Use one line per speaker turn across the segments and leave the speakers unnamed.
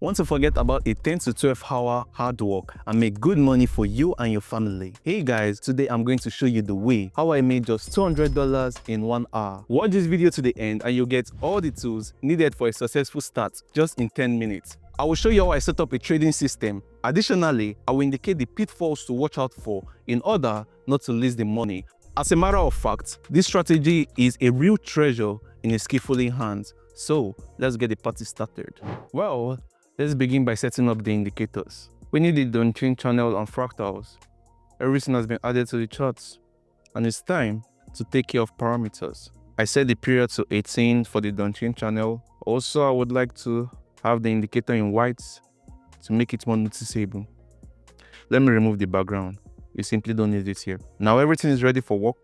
Want to forget about a 10 to 12 hour hard work and make good money for you and your family? Hey guys, today I'm going to show you the way how I made just $200 in 1 hour. Watch this video to the end and you'll get all the tools needed for a successful start just in 10 minutes. I will show you how I set up a trading system. Additionally, I will indicate the pitfalls to watch out for in order not to lose the money. As a matter of fact, this strategy is a real treasure in a skillful hands. So let's get the party started. Well, let's begin by setting up the indicators. We need the Donchian Channel and Fractals. Everything has been added to the charts and it's time to take care of parameters. I set the period to 18 for the Donchian Channel. Also, I would like to have the indicator in white to make it more noticeable. Let me remove the background. You simply don't need it here. Now everything is ready for work.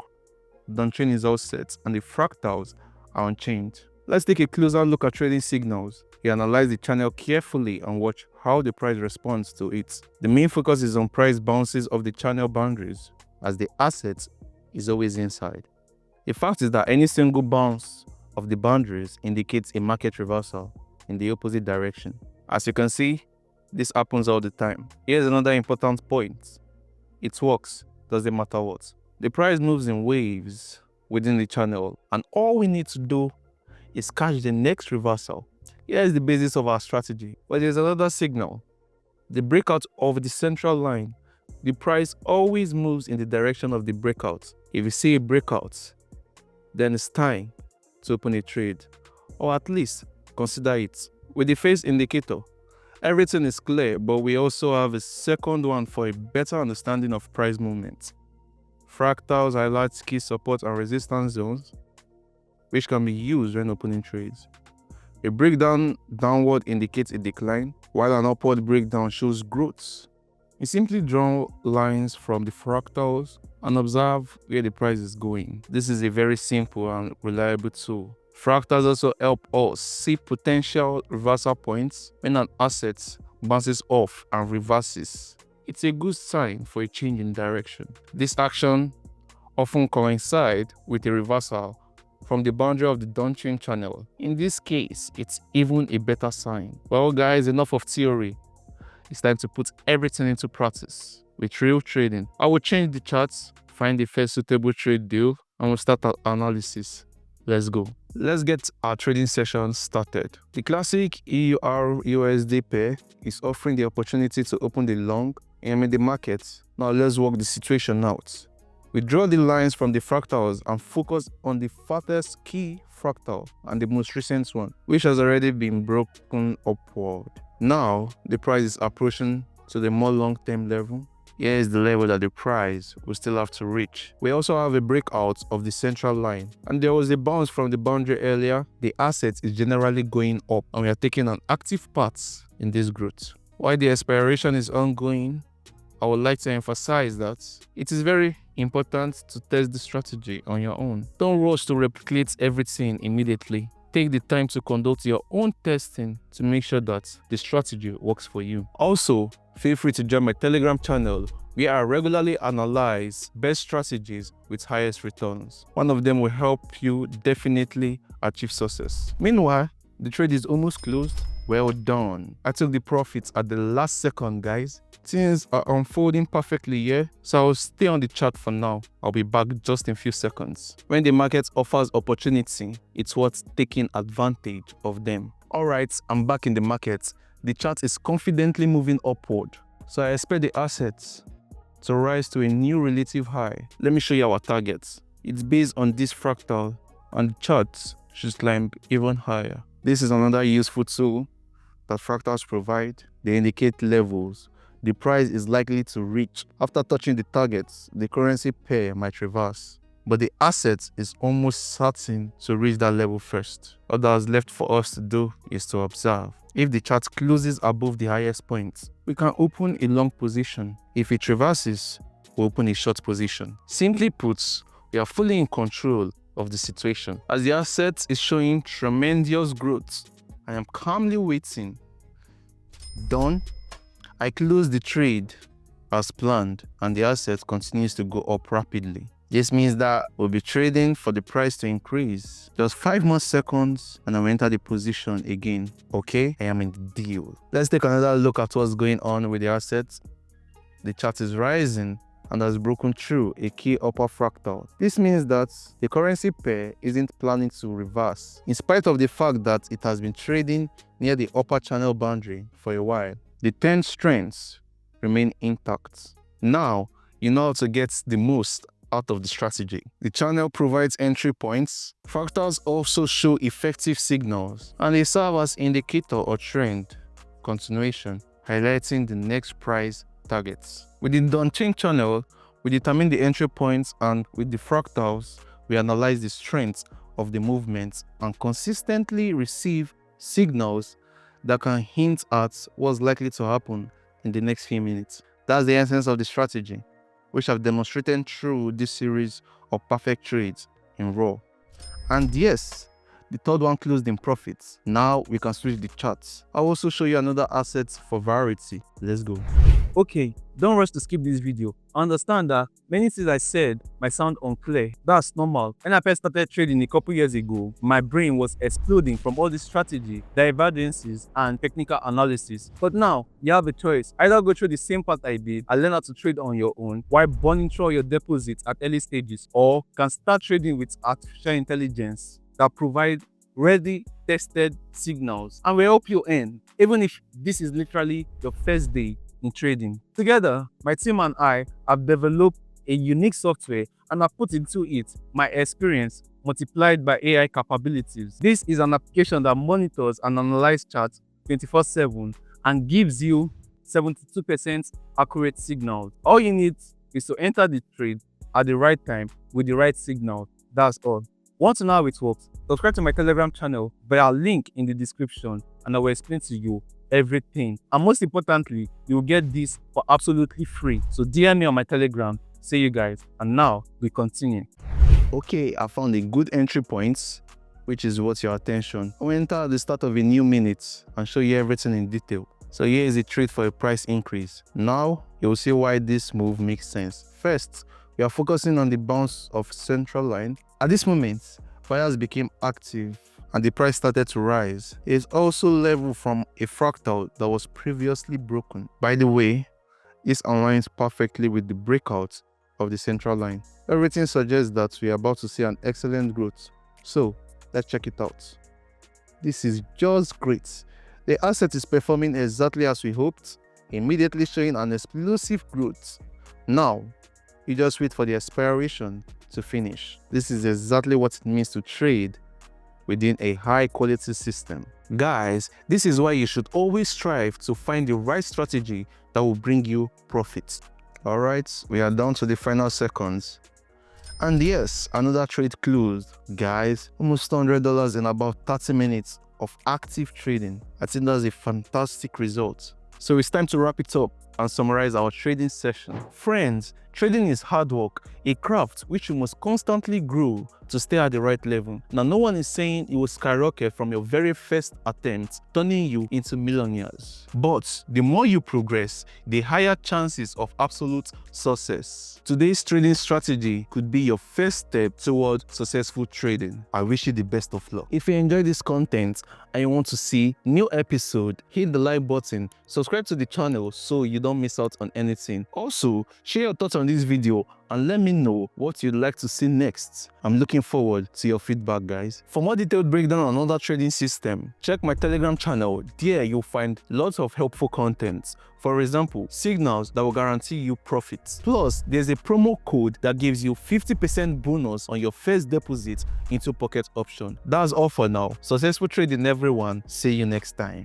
Donchian is all set and the fractals are unchanged. Let's take a closer look at trading signals. You analyze the channel carefully and watch how the price responds to it. The main focus is on price bounces of the channel boundaries, as the asset is always inside. The fact is that any single bounce of the boundaries indicates a market reversal in the opposite direction. As you can see, this happens all the time. Here's another important point. It works, doesn't matter what. The price moves in waves within the channel, and all we need to do is catch the next reversal. Here is the basis of our strategy. But there's another signal. The breakout of the central line. The price always moves in the direction of the breakout. If you see a breakout, then it's time to open a trade, or at least consider it. With the phase indicator, everything is clear, but we also have a second one for a better understanding of price movement. Fractals highlights key support and resistance zones, which can be used when opening trades. A breakdown downward indicates a decline, while an upward breakdown shows growth. You simply draw lines from the fractals and observe where the price is going. This is a very simple and reliable tool. Fractals also help us see potential reversal points when an asset bounces off and reverses. It's a good sign for a change in direction. This action often coincides with a reversal from the boundary of the Donchian Channel. In this case, it's even a better sign. Well guys, enough of theory. It's time to put everything into practice with real trading. I will change the charts, find the first suitable trade deal, and we'll start our analysis. Let's go. Let's get our trading session started. The classic EUR-USD pair is offering the opportunity to open the long and in the market. Now let's work the situation out. We draw the lines from the fractals and focus on the farthest key fractal and the most recent one, which has already been broken upward. Now the price is approaching to the more long-term level. Here is the level that the price will still have to reach. We also have a breakout of the central line, and there was a bounce from the boundary earlier. The asset is generally going up and we are taking an active part in this growth. While the expiration is ongoing, I would like to emphasize that it is very important to test the strategy on your own. Don't rush to replicate everything immediately. Take the time to conduct your own testing to make sure that the strategy works for you. Also, feel free to join my Telegram channel where I regularly analyze best strategies with highest returns. One of them will help you definitely achieve success. Meanwhile, the trade is almost closed. Well done. I took the profits at the last second, guys. Things are unfolding perfectly here, so I'll stay on the chart for now. I'll be back just in a few seconds. When the market offers opportunity, it's worth taking advantage of them. Alright, I'm back in the market. The chart is confidently moving upward, so I expect the assets to rise to a new relative high. Let me show you our targets. It's based on this fractal, and the charts should climb even higher. This is another useful tool that fractals provide. They indicate levels the price is likely to reach. After touching the targets, the currency pair might reverse, but the asset is almost certain to reach that level first. All that is left for us to do is to observe. If the chart closes above the highest point, we can open a long position. If it reverses, we open a short position. Simply put, we are fully in control of the situation. As the asset is showing tremendous growth, I am calmly waiting. Done. I close the trade as planned and the asset continues to go up rapidly. This means that we'll be trading for the price to increase. Just 5 more seconds and I'll enter the position again. Okay, I am in the deal. Let's take another look at what's going on with the assets. The chart is rising and has broken through a key upper fractal. This means that the currency pair isn't planning to reverse, in spite of the fact that it has been trading near the upper channel boundary for a while. The 10 strengths remain intact. Now, you know how to get the most out of the strategy. The channel provides entry points. Fractals also show effective signals, and they serve as indicator or trend continuation, highlighting the next price targets. With the Donchian Channel, we determine the entry points, and with the fractals, we analyze the strength of the movement and consistently receive signals that can hint at what's likely to happen in the next few minutes. That's the essence of the strategy, which I've demonstrated through this series of perfect trades in Raw. And yes, the third one closed in profits. Now we can switch the charts. I'll also show you another asset for variety. Let's go.
Okay, don't rush to skip this video. Understand that many things I said might sound unclear. That's normal. When I first started trading a couple years ago, my brain was exploding from all this strategy, divergences, and technical analysis. But now, you have a choice. Either go through the same path I did and learn how to trade on your own while burning through all your deposits at early stages, or can start trading with artificial intelligence that provide ready, tested signals and will help you earn, even if this is literally your first day in trading. Together, my team and I have developed a unique software and have put into it my experience multiplied by AI capabilities. This is an application that monitors and analyzes charts 24/7 and gives you 72% accurate signals. All you need is to enter the trade at the right time with the right signal. That's all. Want to know how it works? Subscribe to my Telegram channel via link in the description and I will explain to you everything. And most importantly, you will get this for absolutely free. So DM me on my Telegram. See you guys. And now we continue.
Okay, I found a good entry point, which is worth your attention. I'll enter at the start of a new minute and show you everything in detail. So here is a trade for a price increase. Now you will see why this move makes sense. First, we are focusing on the bounce of central line. At this moment, buyers became active and the price started to rise. It is also level from a fractal that was previously broken. By the way, this aligns perfectly with the breakout of the central line. Everything suggests that we are about to see an excellent growth. So let's check it out. This is just great. The asset is performing exactly as we hoped, immediately showing an explosive growth. Now, you just wait for the expiration to finish. This is exactly what it means to trade within a high quality system. Guys, this is why you should always strive to find the right strategy that will bring you profits. Alright, we are down to the final seconds. And yes, another trade closed. Guys, almost $200 in about 30 minutes of active trading. I think that's a fantastic result. So it's time to wrap it up and summarize our trading session. Friends, trading is hard work, a craft which you must constantly grow to stay at the right level. Now, no one is saying it will skyrocket from your very first attempt, turning you into millionaires. But the more you progress, the higher chances of absolute success. Today's trading strategy could be your first step toward successful trading. I wish you the best of luck. If you enjoyed this content and you want to see new episode, hit the like button, subscribe to the channel so you don't miss out on anything. Also, share your thoughts on this video and let me know what you'd like to see next. I'm looking forward to your feedback, guys. For more detailed breakdown on another trading system, check my Telegram channel. There you'll find lots of helpful content. For example, signals that will guarantee you profits. Plus, there's a promo code that gives you 50% bonus on your first deposit into Pocket option. That's all for now. Successful trading, everyone. See you next time.